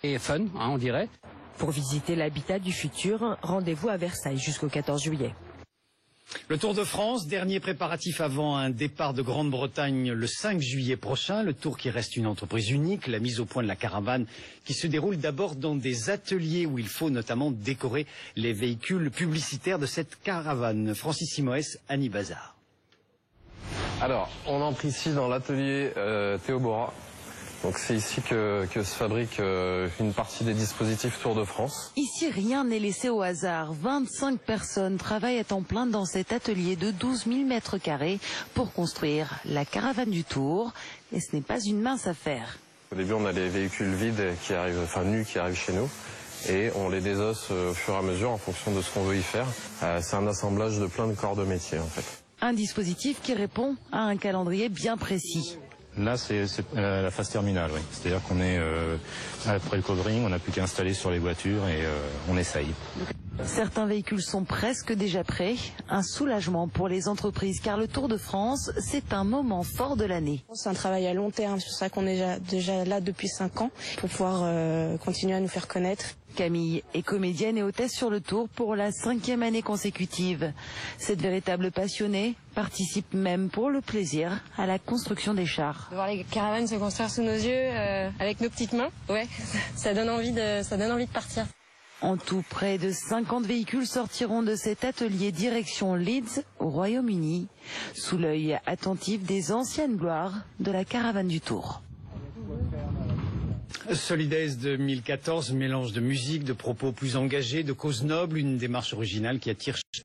Et fun, on dirait. Pour visiter l'habitat du futur, rendez-vous à Versailles jusqu'au 14 juillet. Le Tour de France, dernier préparatif avant un départ de Grande-Bretagne le 5 juillet prochain. Le Tour qui reste une entreprise unique, la mise au point de la caravane qui se déroule d'abord dans des ateliers où il faut notamment décorer les véhicules publicitaires de cette caravane. Francis Simoès, Annie Bazar. Alors, on entre ici dans l'atelier Théo Bora. Donc c'est ici que se fabrique une partie des dispositifs Tour de France. Ici, rien n'est laissé au hasard. 25 personnes travaillent à temps plein dans cet atelier de 12 000 mètres carrés pour construire la caravane du Tour. Et ce n'est pas une mince affaire. Au début, on a les véhicules vides qui arrivent, enfin nus qui arrivent chez nous. Et on les désosse au fur et à mesure en fonction de ce qu'on veut y faire. C'est un assemblage de plein de corps de métier en fait. Un dispositif qui répond à un calendrier bien précis. Là, c'est la phase terminale, oui. C'est-à-dire qu'on est après le covering, on n'a plus qu'à installer sur les voitures et on essaye. Certains véhicules sont presque déjà prêts. Un soulagement pour les entreprises, car le Tour de France, c'est un moment fort de l'année. C'est un travail à long terme, c'est pour ça qu'on est déjà là depuis 5 ans, pour pouvoir continuer à nous faire connaître. Camille est comédienne et hôtesse sur le Tour pour la 5e année consécutive. Cette véritable passionnée participe même pour le plaisir à la construction des chars. De voir les caravanes se construire sous nos yeux avec nos petites mains, ouais, ça donne envie de partir. En tout, près de 50 véhicules sortiront de cet atelier direction Leeds, au Royaume-Uni, sous l'œil attentif des anciennes gloires de la caravane du Tour. Solidays 2014, mélange de musique, de propos plus engagés, de causes nobles, une démarche originale qui attire